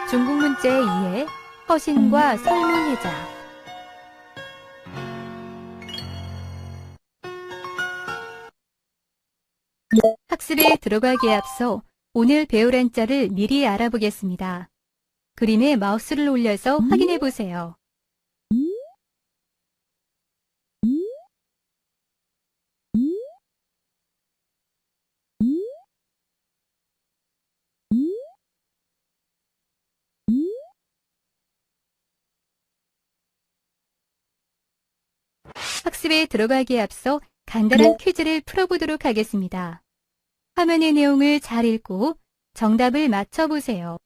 중국 문자의 이해, 허신과 설문해자. 학습에 들어가기에 앞서 오늘 배울 한자를 미리 알아보겠습니다. 그림에 마우스를 올려서 확인해 보세요. 학습에 들어가기에 앞서 간단한 퀴즈를 풀어보도록 하겠습니다. 화면의 내용을 잘 읽고 정답을 맞춰보세요.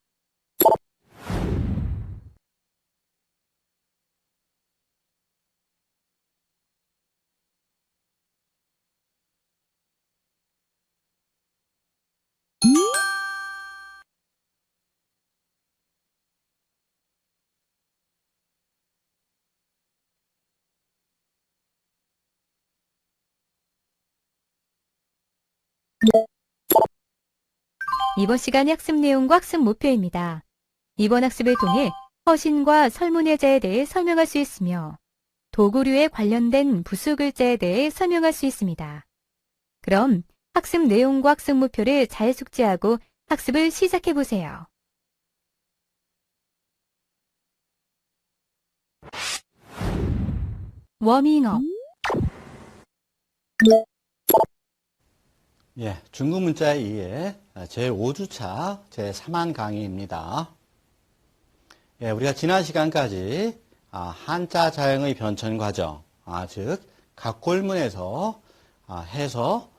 이번 시간 학습 내용과 학습 목표입니다. 이번 학습을 통해 허신과 설문해자에 대해 설명할 수 있으며 도구류에 관련된 부수글자에 대해 설명할 수 있습니다. 그럼 학습 내용과 학습 목표를 잘 숙지하고 학습을 시작해 보세요. 워밍업. 예, 중국 문자의 이해 제5주차 제3한 강의입니다. 예, 우리가 지난 시간까지 한자 자형의 변천 과정, 즉 각골문에서 해서,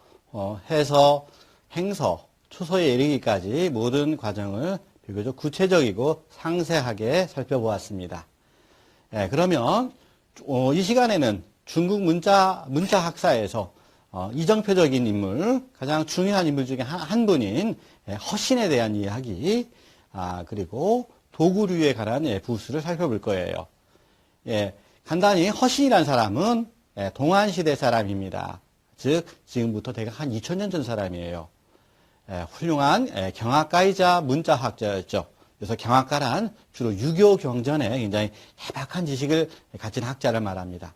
행서, 초서에 이르기까지 모든 과정을 비교적 구체적이고 상세하게 살펴보았습니다. 예, 그러면 이 시간에는 중국 문자 학사에서 이정표적인 인물, 가장 중요한 인물 중에 한 분인 허신에 대한 이야기, 그리고 도구류에 관한 부수를 살펴볼 거예요. 예, 간단히 허신이라는 사람은 동안시대 사람입니다. 즉 지금부터 대략 한 2000년 전 사람이에요. 훌륭한 경학가이자 문자학자였죠. 그래서 경학가란 주로 유교 경전에 굉장히 해박한 지식을 가진 학자를 말합니다.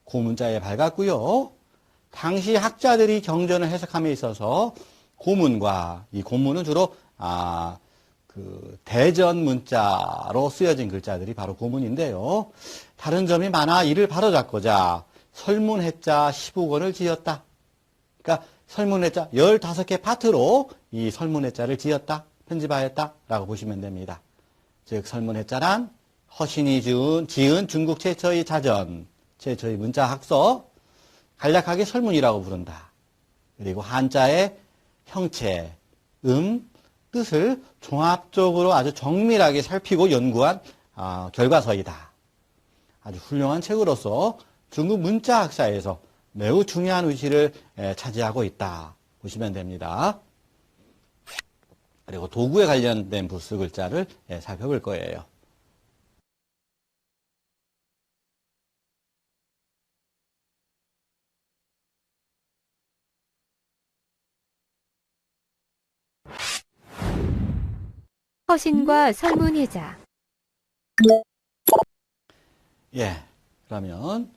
고문자에 밝았고요. 당시 학자들이 경전을 해석함에 있어서 고문과 이 고문은 주로 대전 문자로 쓰여진 글자들이 바로 고문인데요. 다른 점이 많아 이를 바로잡고자 설문해자 15권을 지었다. 그러니까 설문해자 15개 파트로 이 설문해자를 지었다, 편집하였다라고 보시면 됩니다. 즉 설문해자란 허신이 지은 중국 최초의 자전, 최초의 문자학서, 간략하게 설문이라고 부른다. 그리고 한자의 형체, 뜻을 종합적으로 아주 정밀하게 살피고 연구한 결과서이다. 아주 훌륭한 책으로서 중국 문자학사에서 매우 중요한 위치를 차지하고 있다. 보시면 됩니다. 그리고 도구에 관련된 부수 글자를 살펴볼 거예요. 허신과 설문해자. 예, 그러면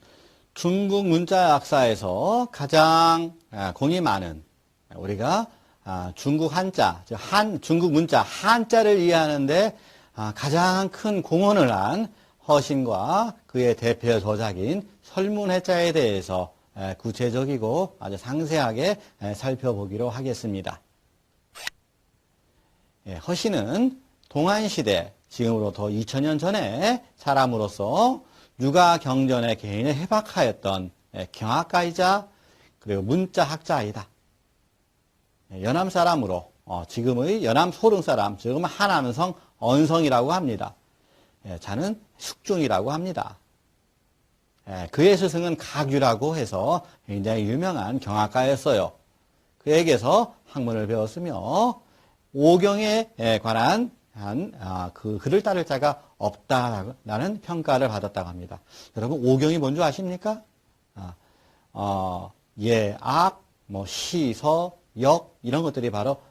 중국 문자학사에서 가장 공이 많은 우리가 중국 한자, 즉 중국 문자 한자를 이해하는데 가장 큰 공헌을 한 허신과 그의 대표 저작인 설문해자에 대해서 구체적이고 아주 상세하게 살펴보기로 하겠습니다. 예, 허신은 동안시대, 지금으로부터 2000년 전에 사람으로서 육아 경전의 개인에 해박하였던 경학가이자 그리고 문자학자이다. 연암 사람으로 지금의 연암 소릉 사람, 지금 하남성 언성이라고 합니다. 자는 숙중이라고 합니다. 그의 스승은 가규라고 해서 굉장히 유명한 경학가였어요. 그에게서 학문을 배웠으며 오경에 관한 그 글을 따를 자가 없다라는 평가를 받았다고 합니다. 여러분 오경이 뭔지 아십니까? 예, 악, 시, 서, 역 이런 것들이 바로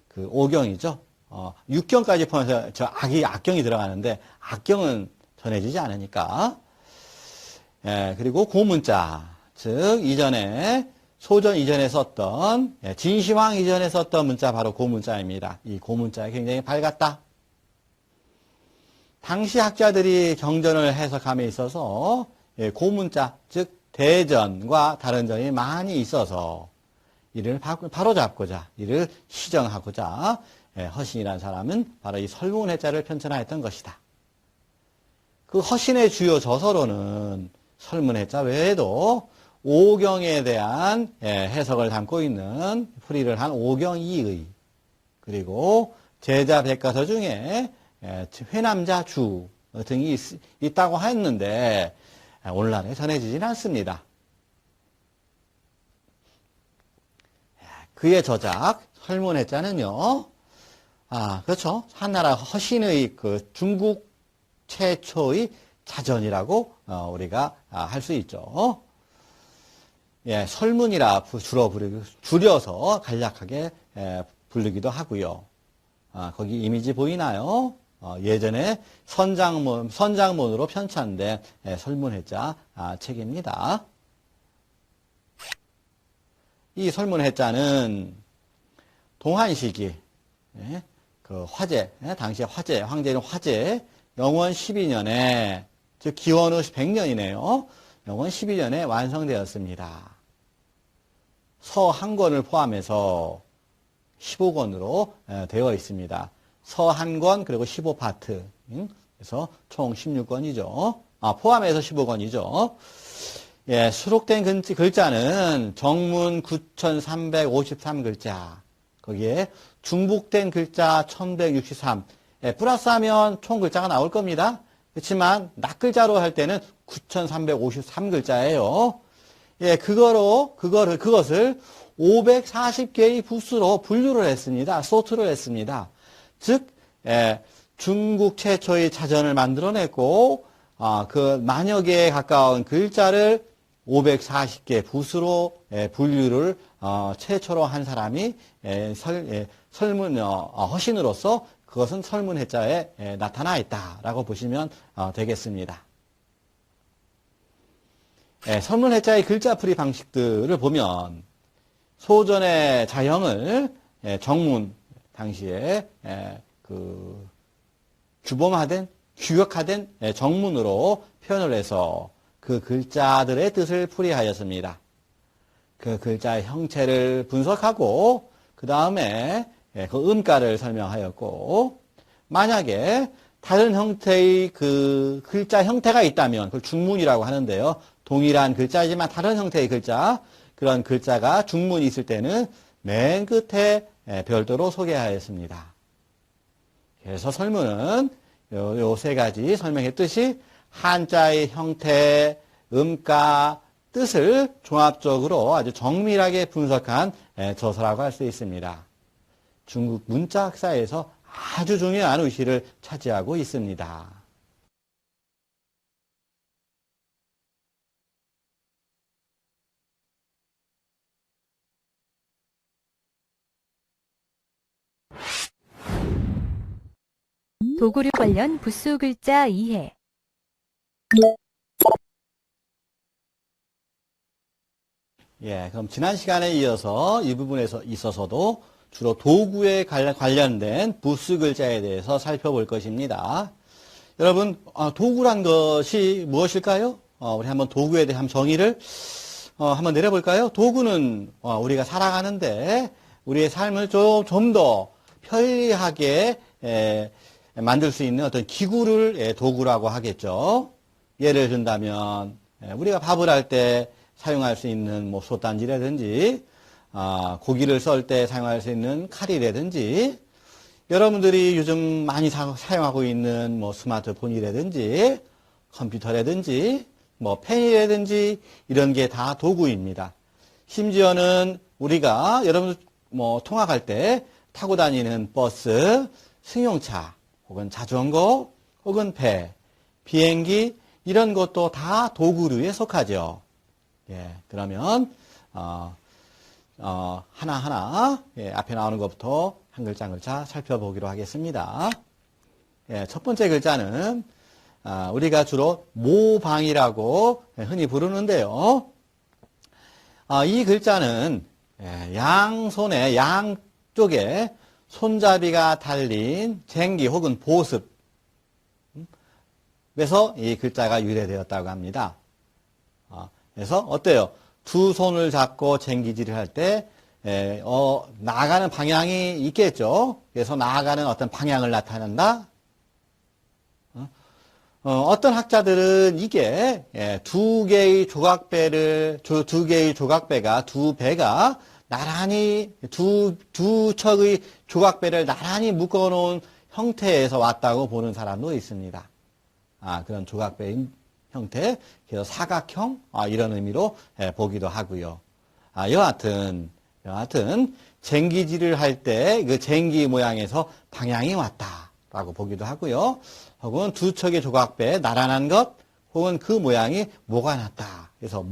그 오경이죠. 육경까지 포함해서 저 악경이 들어가는데 악경은 전해지지 않으니까. 예, 그리고 고문자, 즉 이전에 소전 이전에 썼던 진시황 이전에 썼던 문자 바로 고문자입니다. 이 고문자가 굉장히 밝았다. 당시 학자들이 경전을 해석함에 있어서 고문자, 즉 대전과 다른 점이 많이 있어서 이를 바로잡고자, 이를 시정하고자 허신이라는 사람은 바로 이 설문해자를 편찬하였던 것이다. 그 허신의 주요 저서로는 설문해자 외에도 오경에 대한 해석을 담고 있는 풀이를 한 오경이의, 그리고 제자 백과서 중에 회남자 주 등이 있다고 했는데 오늘날에 전해지지는 않습니다. 그의 저작 설문해자는요, 그렇죠. 한나라 허신의 그 중국 최초의 자전이라고 우리가 할 수 있죠. 예, 설문이라 줄여서 간략하게 부르기도 하고요. 거기 이미지 보이나요? 예전에 선장문으로 편찬된 설문해자 책입니다. 이 설문해자는 동한 시기, 그 화제, 당시의 화제, 황제는 화제, 영원 12년에, 즉 기원 후 100년이네요. 영원 12년에 완성되었습니다. 서 한 권을 포함해서 15권으로 되어 있습니다. 서 한 권, 그리고 15파트. 그래서 총 16권이죠. 포함해서 15권이죠. 예, 수록된 글자는 정문 9,353글자. 거기에 중복된 글자 1,163. 예, 플러스하면 총 글자가 나올 겁니다. 그렇지만 낱글자로 할 때는 9,353글자예요. 예, 그것을 540개의 부수로 분류를 했습니다. 소트를 했습니다. 즉, 중국 최초의 자전을 만들어냈고, 그 만여 개에 가까운 글자를 540개 부수로 분류를 최초로 한 사람이 허신으로서 그것은 설문해자에 나타나 있다라고 보시면 되겠습니다. 설문해자의 글자풀이 방식들을 보면 소전의 자형을 정문 당시에 그 규범화된 규격화된 정문으로 표현을 해서 그 글자들의 뜻을 풀이하였습니다. 그 글자의 형체를 분석하고 그 다음에 그 음가를 설명하였고, 만약에 다른 형태의 그 글자 형태가 있다면 그걸 중문이라고 하는데요. 동일한 글자이지만 다른 형태의 글자, 그런 글자가 중문이 있을 때는 맨 끝에 별도로 소개하였습니다. 그래서 설문은 요 세 가지 설명했듯이 한자의 형태, 음가, 뜻을 종합적으로 아주 정밀하게 분석한 저서라고 할 수 있습니다. 중국 문자 학사에서 아주 중요한 위치를 차지하고 있습니다. 도구류 관련 부수 글자 이해. 예, 그럼 지난 시간에 이어서 이 부분에서 있어서도 주로 도구에 관련된 부수 글자에 대해서 살펴볼 것입니다. 여러분, 도구란 것이 무엇일까요? 우리 한번 도구에 대한 정의를 한번 내려볼까요? 도구는 우리가 살아가는데 우리의 삶을 좀 더 편리하게 만들 수 있는 어떤 기구를 도구라고 하겠죠. 예를 든다면 우리가 밥을 할 때 사용할 수 있는 뭐 솥단지라든지 고기를 썰 때 사용할 수 있는 칼이라든지, 여러분들이 요즘 많이 사용하고 있는 뭐 스마트폰이라든지 컴퓨터라든지 뭐 펜이라든지 이런 게 다 도구입니다. 심지어는 우리가 여러분 뭐 통학할 때 타고 다니는 버스, 승용차, 혹은 자전거, 혹은 배, 비행기 이런 것도 다 도구류에 속하죠. 예, 그러면 하나하나 앞에 나오는 것부터 한 글자 한 글자 살펴보기로 하겠습니다. 예, 첫 번째 글자는 우리가 주로 모방이라고 흔히 부르는데요. 이 글자는 양손에 양쪽에 손잡이가 달린 쟁기 혹은 보습에서 이 글자가 유래되었다고 합니다. 그래서 어때요? 두 손을 잡고 쟁기질을 할 때 나아가는 방향이 있겠죠. 그래서 나아가는 어떤 방향을 나타낸다. 어떤 학자들은 이게 두 개의 조각배가 두 배가 나란히 두 척의 조각배를 나란히 묶어놓은 형태에서 왔다고 보는 사람도 있습니다. 그런 조각배의 형태, 그래서 사각형 이런 의미로 보기도 하고요. 여하튼 쟁기질을 할 때 그 쟁기 모양에서 방향이 왔다라고 보기도 하고요. 혹은 두 척의 조각배에 나란한 것, 혹은 그 모양이 모가 났다. 그래서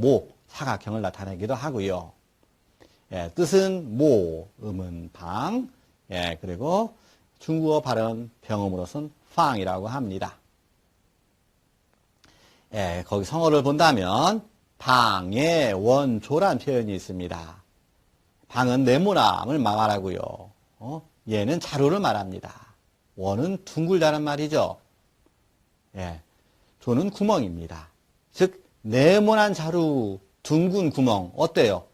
사각형을 나타내기도 하고요. 뜻은 모, 음은 방, 그리고 중국어 발음 병음으로서는 팡이라고 합니다. 거기 성어를 본다면 방의 원조란 표현이 있습니다. 방은 네모남을 말하고요. 얘는 자루를 말합니다. 원은 둥글다는 말이죠. 조는 구멍입니다. 즉 네모난 자루, 둥근 구멍 어때요?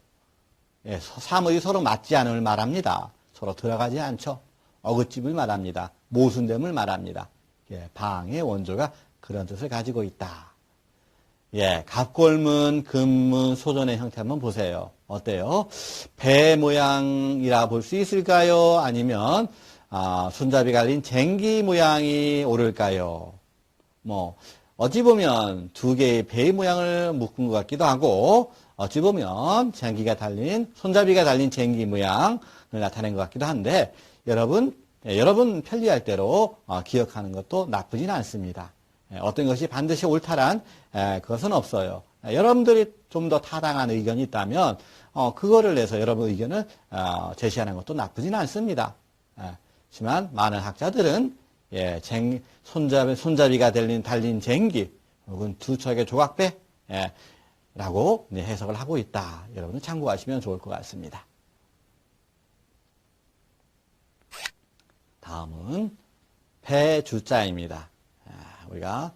사물이 서로 맞지 않음을 말합니다. 서로 들어가지 않죠. 어긋집을 말합니다. 모순됨을 말합니다. 방의 원조가 그런 뜻을 가지고 있다. 갑골문, 금문, 소전의 형태 한번 보세요. 어때요? 배 모양이라 볼 수 있을까요? 아니면 손잡이가 달린 쟁기 모양이 옳을까요? 어찌 보면 두 개의 배 모양을 묶은 것 같기도 하고, 어찌 보면 손잡이가 달린 쟁기 모양을 나타낸 것 같기도 한데, 여러분 편리할 대로 기억하는 것도 나쁘진 않습니다. 어떤 것이 반드시 옳다란 그것은 없어요. 여러분들이 좀 더 타당한 의견이 있다면 그거를 내서 여러분 의견을 제시하는 것도 나쁘진 않습니다. 하지만 많은 학자들은 손잡이가 달린 쟁기 혹은 두 척의 조각배 라고 해석을 하고 있다. 여러분은 참고하시면 좋을 것 같습니다. 다음은 배주자입니다. 우리가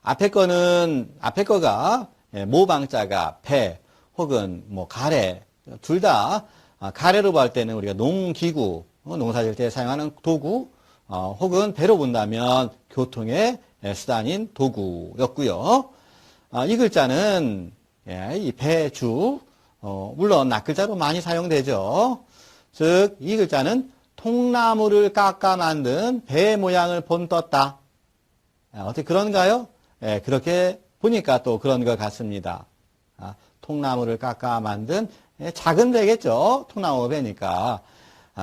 앞에 거가 모방자가 배 혹은 가래 둘 다 가래로 볼 때는 우리가 농기구 농사질 때 사용하는 도구 혹은 배로 본다면 교통의 수단인 도구였고요. 이 글자는 이 배주 물론 낱글자로 많이 사용되죠. 즉 이 글자는 통나무를 깎아 만든 배 모양을 본떴다. 어떻게 그런가요? 그렇게 보니까 또 그런 것 같습니다. 통나무를 깎아 만든 작은 배겠죠. 통나무 배니까.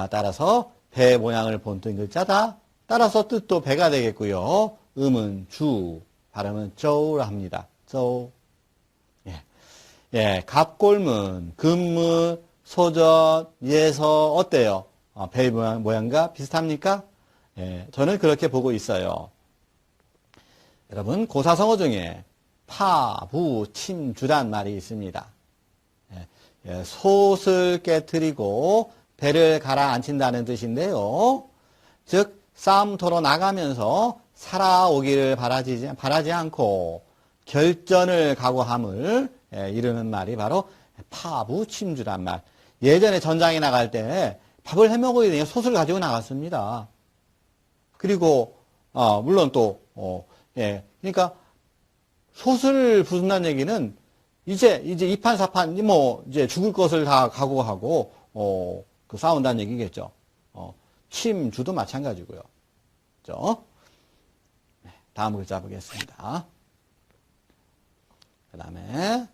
따라서 배 모양을 본뜬 글자다. 따라서 뜻도 배가 되겠고요. 음은 주, 발음은 저우라 합니다. 저우. 갑골문, 금문, 소전, 예서 어때요? 배 모양과 비슷합니까? 저는 그렇게 보고 있어요. 여러분 고사성어 중에 파, 부, 침, 주란 말이 있습니다. 솥을 깨트리고 배를 가라앉힌다는 뜻인데요. 즉 싸움터로 나가면서 살아오기를 바라지 않고 결전을 각오함을 이르는 말이 바로 파부 침주란 말. 예전에 전장에 나갈 때 밥을 해먹어야 되니 솥을 가지고 나갔습니다. 그리고 물론 또 그러니까 솥을 부순다는 얘기는 이제 이판사판 이제 죽을 것을 다 각오하고 싸운다는 얘기겠죠. 침주도 마찬가지고요. 그죠? 다음 글자 보겠습니다. 그 다음에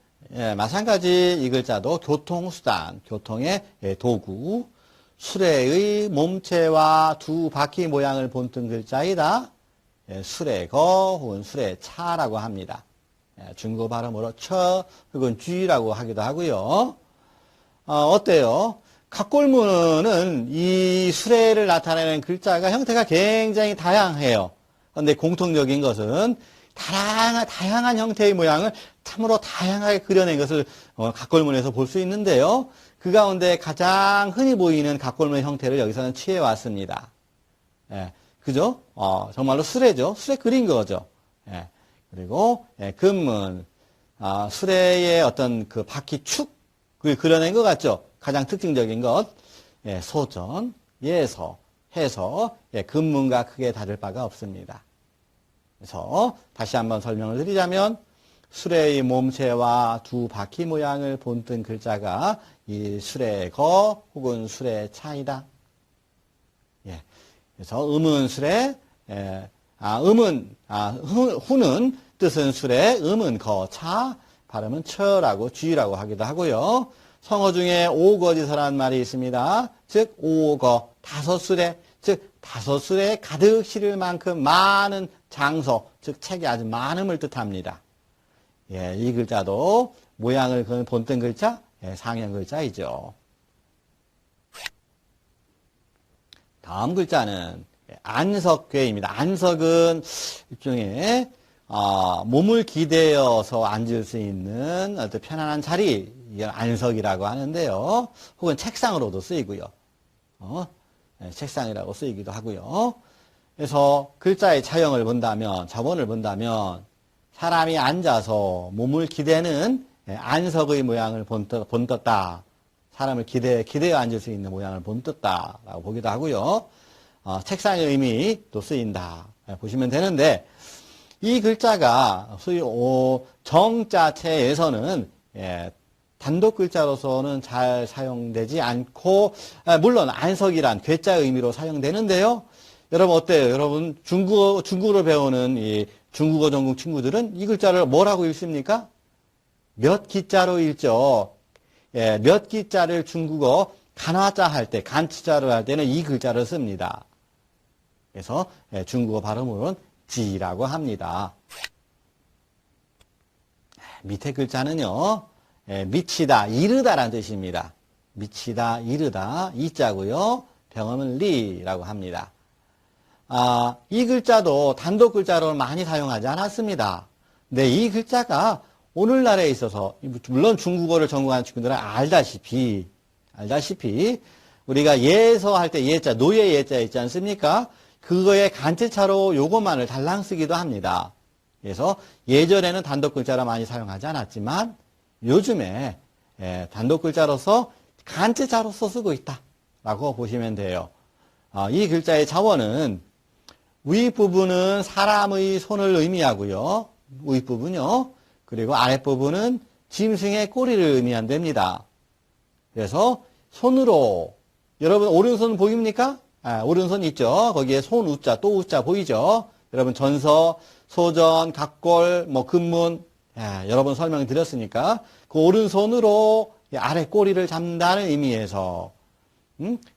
마찬가지 이 글자도 교통수단, 교통의 도구, 수레의 몸체와 두 바퀴 모양을 본뜬 글자이다. 수레거 혹은 수레차라고 합니다. 중국어 발음으로 처 혹은 쥐라고 하기도 하고요. 어때요? 각골문은 이 수레를 나타내는 글자가 형태가 굉장히 다양해요. 그런데 공통적인 것은 다양한 형태의 모양을 참으로 다양하게 그려낸 것을 각골문에서 볼 수 있는데요. 그 가운데 가장 흔히 보이는 각골문 형태를 여기서는 취해왔습니다. 예, 그죠? 정말로 수레죠. 수레 그린 거죠. 예, 그리고 금문, 수레의 어떤 그 바퀴 축을 그려낸 것 같죠? 가장 특징적인 것, 소전, 예서, 해서, 금문과 크게 다를 바가 없습니다. 그래서 다시 한번 설명을 드리자면 수레의 몸체와 두 바퀴 모양을 본뜬 글자가 이 수레의 거 혹은 수레의 차이다. 예. 그래서 음은 수레, 후는 뜻은 수레, 음은 거, 차, 발음은 처라고 쥐라고 하기도 하고요. 성어 중에 오거지서라는 말이 있습니다. 즉 오거, 다섯 수레, 즉 다섯 수레에 가득 실을 만큼 많은 장소, 즉 책이 아주 많음을 뜻합니다. 예, 이 글자도 모양을 그은 본뜬 글자, 상형 글자이죠. 다음 글자는 안석괴입니다. 안석은 일종의 몸을 기대어서 앉을 수 있는 어떤 편안한 자리, 이걸 안석이라고 하는데요. 혹은 책상으로도 쓰이고요. 책상이라고 쓰이기도 하고요. 그래서 글자의 차형을 본다면, 자본을 본다면 사람이 앉아서 몸을 기대는 안석의 모양을 본떴다. 사람을 기대어 앉을 수 있는 모양을 본떴다라고 보기도 하고요. 책상의 의미도 쓰인다. 보시면 되는데, 이 글자가 소위 정자체에서는 단독 글자로서는 잘 사용되지 않고, 물론 안석이란 괴자 의미로 사용되는데요. 여러분 어때요? 여러분 중국어를 배우는 이 중국어 전공 친구들은 이 글자를 뭐라고 읽습니까? 몇 기자로 읽죠. 몇 기자를 중국어 간화자 할 때, 간치자로 할 때는 이 글자를 씁니다. 그래서 중국어 발음으로는 지라고 합니다. 밑에 글자는요, 미치다, 이르다라는 뜻입니다. 미치다, 이르다, 이자고요. 병음은 리라고 합니다. 이 글자도 단독 글자로는 많이 사용하지 않았습니다. 근데 이 글자가 오늘날에 있어서, 물론 중국어를 전공하는 친구들은 알다시피, 우리가 예서 할 때 예자, 노예 예자 있지 않습니까? 그거의 간체차로 요것만을 달랑 쓰기도 합니다. 그래서 예전에는 단독 글자로 많이 사용하지 않았지만 요즘에 단독 글자로서 간체자로서 쓰고 있다라고 보시면 돼요. 이 글자의 자원은 윗부분은 사람의 손을 의미하고요. 윗부분요. 그리고 아랫부분은 짐승의 꼬리를 의미한답니다. 그래서 손으로, 여러분 오른손 보입니까? 오른손 있죠. 거기에 손 우자, 또 우자 보이죠? 여러분 전서, 소전, 각골, 금문, 여러 번 설명드렸으니까 그 오른손으로 아래 꼬리를 잡는다는 의미에서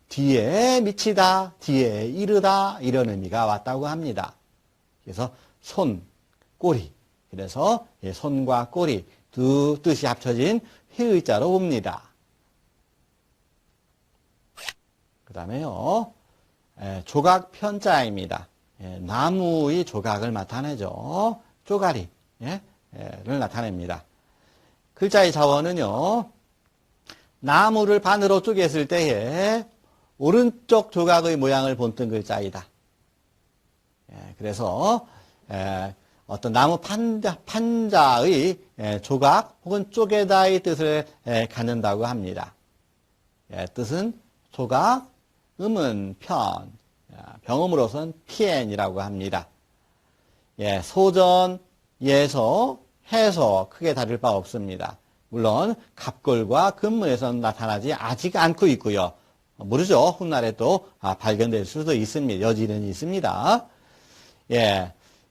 뒤에 미치다, 뒤에 이르다 이런 의미가 왔다고 합니다. 그래서 손, 꼬리, 그래서 손과 꼬리 두 뜻이 합쳐진 회의자로 봅니다. 그 다음에요, 조각편자입니다. 나무의 조각을 나타내죠. 쪼가리를 나타냅니다. 글자의 자원은요, 나무를 반으로 쪼갰을 때에 오른쪽 조각의 모양을 본뜬 글자이다. 그래서 어떤 나무 판자의 조각 혹은 쪼개다의 뜻을 갖는다고 합니다. 뜻은 조각, 음은 편, 병음으로서는 피엔이라고 합니다. 소전, 예서, 해서 크게 다를 바 없습니다. 물론 갑골과 금문에서는 나타나지 아직 않고 있고요. 모르죠. 훗날에 또 발견될 수도 있습니다. 여지는 있습니다.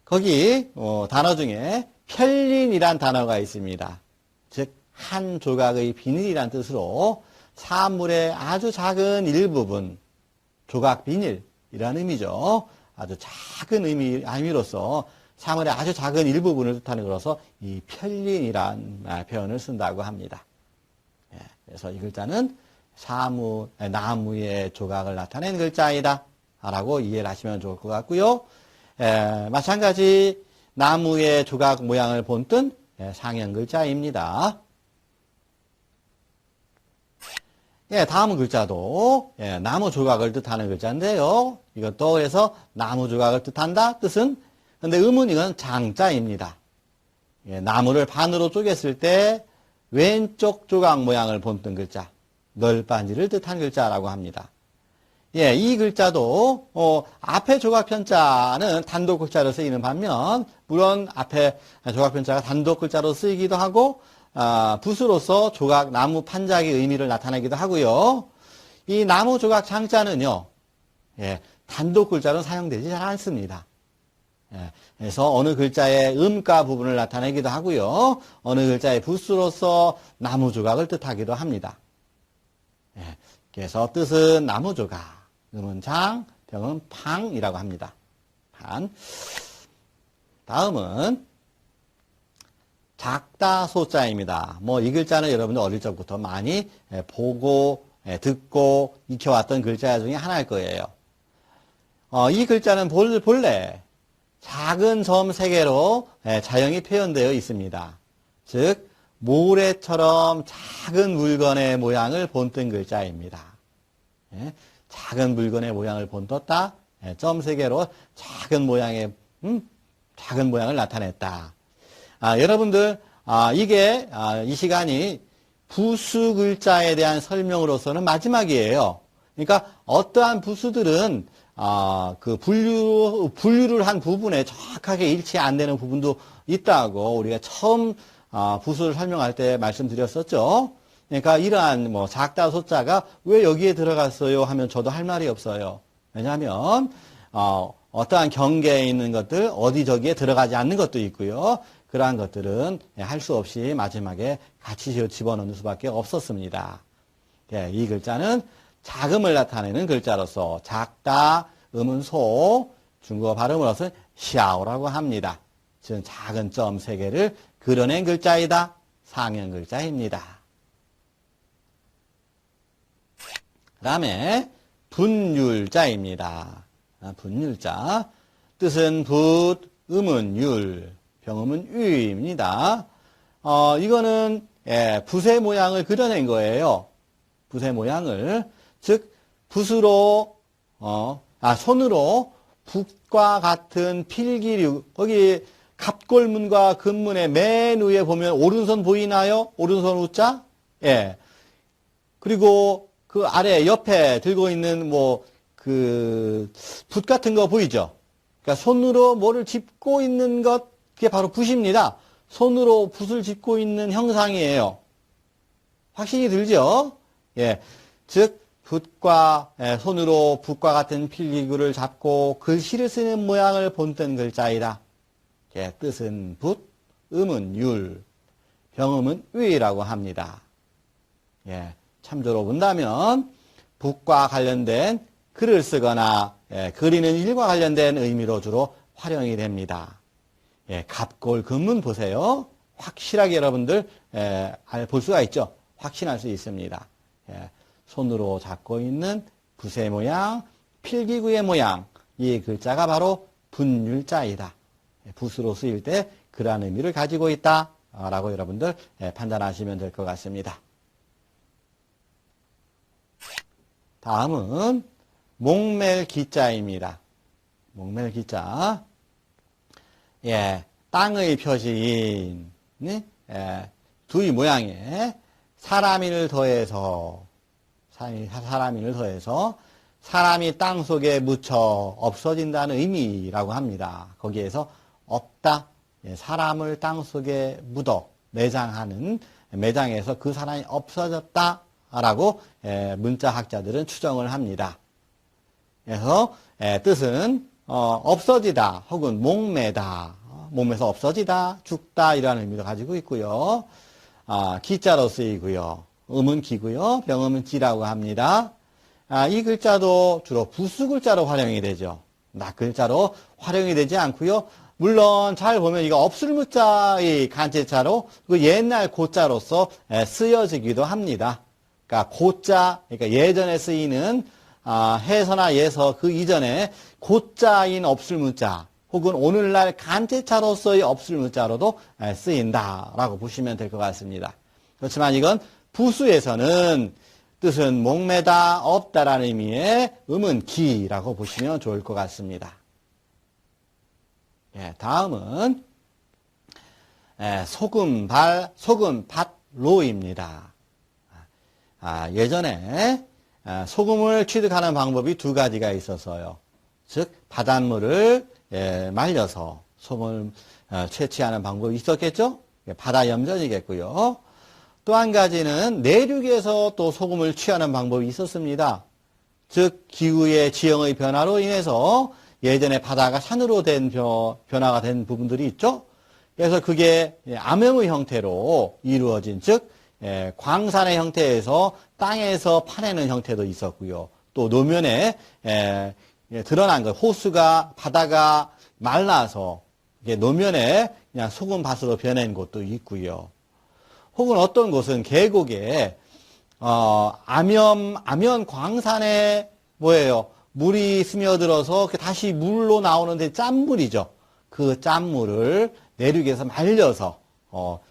거기 단어 중에 편린이란 단어가 있습니다. 즉 한 조각의 비닐이란 뜻으로 사물의 아주 작은 일부분, 조각 비닐이라는 의미죠. 아주 작은 의미로서 사물의 아주 작은 일부분을 뜻하는 것으로서 이 편린이란 표현을 쓴다고 합니다. 그래서 이 글자는 나무의 조각을 나타낸 글자이다 라고 이해를 하시면 좋을 것 같고요. 마찬가지 나무의 조각 모양을 본뜬 상형 글자입니다. 다음 글자도 나무 조각을 뜻하는 글자인데요. 이것도 그래서 나무 조각을 뜻한다 뜻은, 근데 음은 이건 장자입니다. 나무를 반으로 쪼갰을 때 왼쪽 조각 모양을 본뜬 글자, 널빤지를 뜻한 글자라고 합니다. 이 글자도 앞에 조각 편자는 단독 글자로 쓰이는 반면, 물론 앞에 조각 편자가 단독 글자로 쓰이기도 하고 붓으로서 조각 나무 판작의 의미를 나타내기도 하고요. 이 나무 조각 장자는요, 단독 글자로 사용되지 잘 않습니다. 그래서 어느 글자의 음가 부분을 나타내기도 하고요. 어느 글자의 붓으로서 나무 조각을 뜻하기도 합니다. 그래서 뜻은 나무 조각, 음은 장, 병은 팡이라고 합니다. 판. 다음은 작다 소자입니다. 이 글자는 여러분들 어릴 적부터 많이 보고 듣고 익혀왔던 글자 중에 하나일 거예요. 이 글자는 본래 작은 점 3개로 자형이 표현되어 있습니다. 즉 모래처럼 작은 물건의 모양을 본뜬 글자입니다. 작은 물건의 모양을 본떴다. 점 3개로 작은 모양을 나타냈다. 여러분들, 이게 이 시간이 부수 글자에 대한 설명으로서는 마지막이에요. 그러니까 어떠한 부수들은 그 분류를 한 부분에 정확하게 일치 안 되는 부분도 있다고 우리가 처음 부수를 설명할 때 말씀드렸었죠. 그러니까 이러한 작다 소자가 왜 여기에 들어갔어요 하면 저도 할 말이 없어요. 왜냐하면 어떠한 경계에 있는 것들 어디 저기에 들어가지 않는 것도 있고요. 그러한 것들은 할 수 없이 마지막에 같이 집어넣는 수밖에 없었습니다. 이 글자는 작음을 나타내는 글자로서 작다, 음은 소, 중국어 발음으로서는 샤오라고 합니다. 즉 작은 점 3개를 그려낸 글자이다. 상형 글자입니다. 그 다음에 분율자입니다. 분율자. 뜻은 붓, 음은 율, 병음은 유입니다. 이거는 붓의 모양을 그려낸 거예요. 붓의 모양을. 즉 붓으로 손으로 붓과 같은 필기류, 거기 갑골문과 근문의 맨 위에 보면 오른손 보이나요? 오른손 우자? 그리고 그 아래 옆에 들고 있는 붓 같은 거 보이죠? 그러니까 손으로 뭐를 짚고 있는 것, 그게 바로 붓입니다. 손으로 붓을 짚고 있는 형상이에요. 확신이 들죠? 즉 붓과 손으로 붓과 같은 필기구를 잡고 글씨를 쓰는 모양을 본뜬 글자이다. 뜻은 붓, 음은 율, 병음은 위라고 합니다. 참조로 본다면 붓과 관련된 글을 쓰거나 그리는 일과 관련된 의미로 주로 활용이 됩니다. 갑골 근문 보세요. 확실하게 여러분들 볼 수가 있죠. 확신할 수 있습니다. 손으로 잡고 있는 붓의 모양, 필기구의 모양, 이 글자가 바로 분율자이다. 붓으로 쓰일 때 그러한 의미를 가지고 있다 라고 여러분들 판단하시면 될 것 같습니다. 다음은 목멜기자입니다. 목멜기자. 땅의 표시인 두의 모양에 사람인을 더해서 사람이 땅 속에 묻혀 없어진다는 의미라고 합니다. 거기에서 없다, 사람을 땅 속에 묻어 매장해서 그 사람이 없어졌다라고 문자학자들은 추정을 합니다. 그래서 뜻은 없어지다 혹은 목매다, 몸에서 없어지다, 죽다 이라는 의미도 가지고 있고요. 기자로 쓰이고요. 음은 기고요. 병음은 지라고 합니다. 이 글자도 주로 부수글자로 활용이 되죠. 낙글자로 활용이 되지 않고요. 물론 잘 보면 이거 없을 무자의 간체자로 그 옛날 고자로서 쓰여지기도 합니다. 그러니까 고자, 그러니까 예전에 쓰이는 해서나 예서 그 이전에 고자인 없을 문자 혹은 오늘날 간체차로서의 없을 문자로도 쓰인다라고 보시면 될 것 같습니다. 그렇지만 이건 부수에서는 뜻은 목매다, 없다라는 의미의 음은 기라고 보시면 좋을 것 같습니다. 예, 다음은 소금밭로입니다. 예전에 소금을 취득하는 방법이 두 가지가 있었어요. 즉 바닷물을 말려서 소금을 채취하는 방법이 있었겠죠? 바다 염전이겠고요. 또 한 가지는 내륙에서 또 소금을 취하는 방법이 있었습니다. 즉 기후의 지형의 변화로 인해서 예전에 바다가 산으로 된 변화가 된 부분들이 있죠. 그래서 그게 암염의 형태로 이루어진 즉 광산의 형태에서 땅에서 파내는 형태도 있었고요. 또 노면에 드러난 것, 호수가 바다가 말라서 노면에 그냥 소금밭으로 변한 곳도 있고요. 혹은 어떤 곳은 계곡에 암연 광산에 물이 스며들어서 다시 물로 나오는데 짠물이죠. 그 짠물을 내륙에서 말려서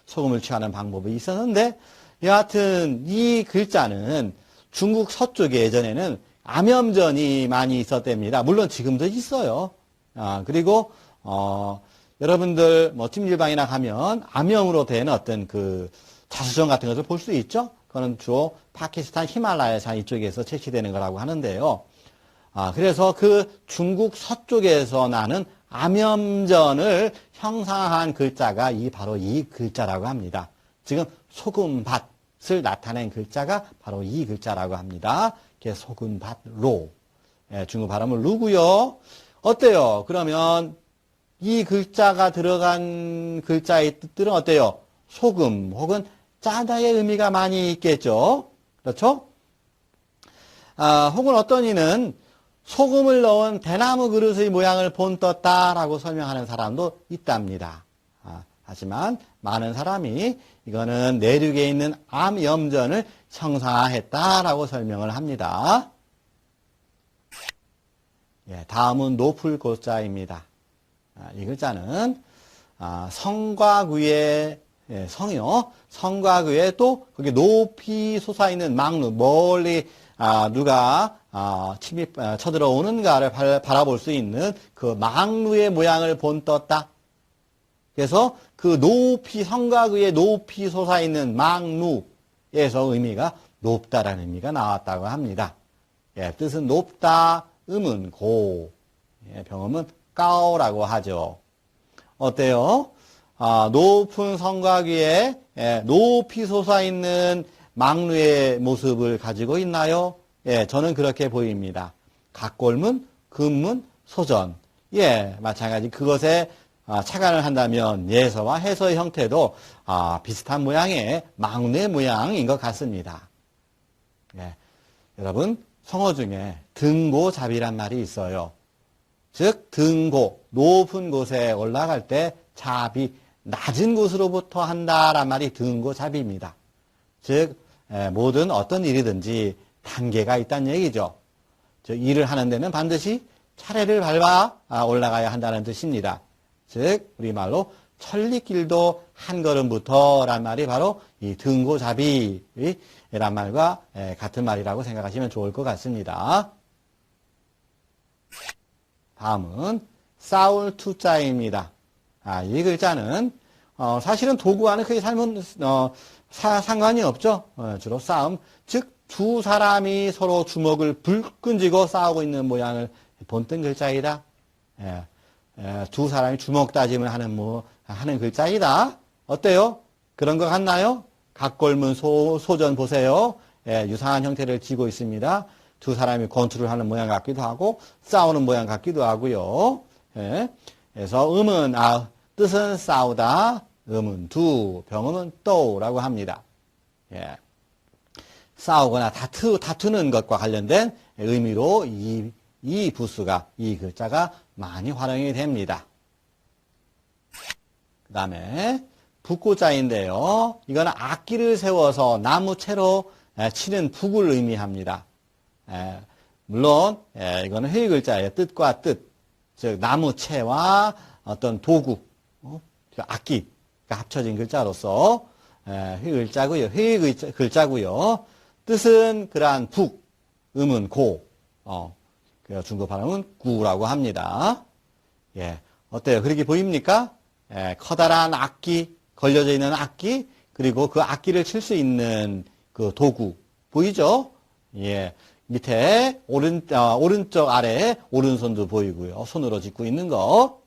소금을 취하는 방법이 있었는데 여하튼 이 글자는 중국 서쪽에 예전에는 암염전이 많이 있었답니다. 물론 지금도 있어요. 그리고 여러분들 찜질방이나 가면 암염으로 된 어떤 그 자수정 같은 것을 볼 수 있죠. 그거는 주로 파키스탄 히말라야산 이쪽에서 채취되는 거라고 하는데요. 그래서 그 중국 서쪽에서 나는 암염전을 형상한 글자가 바로 이 글자라고 합니다. 지금 소금밭을 나타낸 글자가 바로 이 글자라고 합니다. 그게 소금밭로. 중국 발음은 루고요. 어때요? 그러면 이 글자가 들어간 글자의 뜻들은 어때요? 소금 혹은 짜다의 의미가 많이 있겠죠. 그렇죠? 혹은 어떤 이는 소금을 넣은 대나무 그릇의 모양을 본떴다라고 설명하는 사람도 있답니다. 하지만 많은 사람이 이거는 내륙에 있는 암염전을 형상화했다라고 설명을 합니다. 다음은 노풀고자입니다. 이 글자는 성과 구의 성이요. 성과 구에 또 거기 높이 솟아있는 망루, 멀리 누가 쳐들어오는가를 바라볼 수 있는 그 망루의 모양을 본떴다. 그래서 그 높이 성과 구에 높이 솟아있는 망루에서 의미가 높다라는 의미가 나왔다고 합니다. 뜻은 높다, 음은 고, 병음은 까오라고 하죠. 어때요? 높은 성곽 위에 높이 솟아있는 망루의 모습을 가지고 있나요? 저는 그렇게 보입니다. 각골문, 금문, 소전. 마찬가지 그것에 착안을 한다면 예서와 해서의 형태도 비슷한 모양의 망루의 모양인 것 같습니다. 여러분, 성어 중에 등고잡이란 말이 있어요. 즉 등고, 높은 곳에 올라갈 때 잡이 낮은 곳으로부터 한다란 말이 등고잡이입니다. 즉 모든 어떤 일이든지 단계가 있다는 얘기죠. 즉 일을 하는 데는 반드시 차례를 밟아 올라가야 한다는 뜻입니다. 즉 우리말로 천리길도 한 걸음부터란 말이 바로 이 등고잡이란 말과 같은 말이라고 생각하시면 좋을 것 같습니다. 다음은 싸울 투자입니다. 이 글자는 사실은 도구와는 크게 상관이 없죠. 주로 싸움, 즉 두 사람이 서로 주먹을 불끈 쥐고 싸우고 있는 모양을 본뜬 글자이다. 두 사람이 주먹 다짐을 하는 글자이다. 어때요? 그런 것 같나요? 각골문 소전 보세요. 유사한 형태를 쥐고 있습니다. 두 사람이 권투를 하는 모양 같기도 하고 싸우는 모양 같기도 하고요. 그래서 뜻은 싸우다, 음은 두, 병음은 또라고 합니다. 싸우거나 다투는 것과 관련된 의미로 이 부수가, 이 글자가 많이 활용이 됩니다. 그 다음에 북고자인데요. 이거는 악기를 세워서 나무채로 치는 북을 의미합니다. 물론 이거는 회의 글자예요. 뜻과 뜻, 즉 나무채와 어떤 도구, 악기가 합쳐진 글자로서 회의 글자고요. 회의 글자고요. 뜻은 그러한 북, 음은 고, 그래서 중국 발음은 구라고 합니다. 예, 어때요? 그렇게 보입니까? 커다란 악기, 걸려져 있는 악기, 그리고 그 악기를 칠 수 있는 그 도구, 보이죠? 예, 밑에 오른쪽 아래 오른손도 보이고요. 손으로 짚고 있는 거.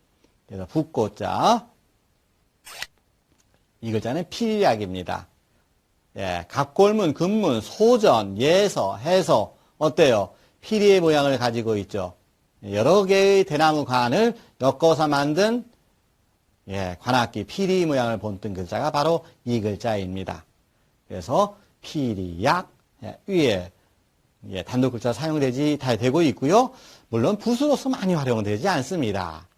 그래서 북고자. 이 글자는 필약입니다. 예, 갑골문, 금문, 소전, 예서, 해서, 어때요? 피리의 모양을 가지고 있죠. 여러 개의 대나무 관을 엮어서 만든 관악기 피리 모양을 본뜬 글자가 바로 이 글자입니다. 그래서 피리약 위에 단독 글자 사용되지 다 되고 있고요. 물론 붓으로서 많이 활용되지 않습니다.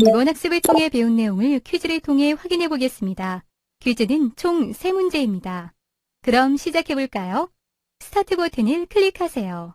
이번 학습을 통해 배운 내용을 퀴즈를 통해 확인해 보겠습니다. 퀴즈는 총 3문제입니다. 그럼 시작해 볼까요? 스타트 버튼을 클릭하세요.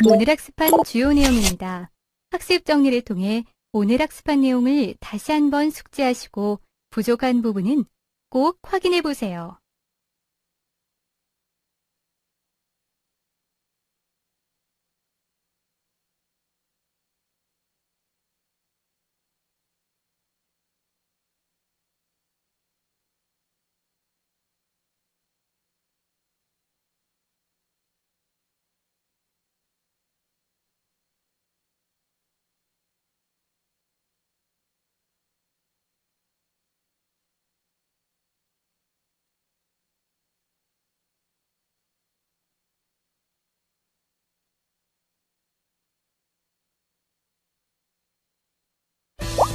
오늘 학습한 주요 내용입니다. 학습 정리를 통해 오늘 학습한 내용을 다시 한번 숙지하시고 부족한 부분은 꼭 확인해 보세요.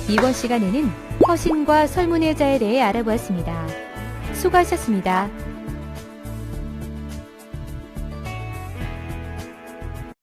이번 시간에는 허신과 설문의자에 대해 알아보았습니다. 수고하셨습니다.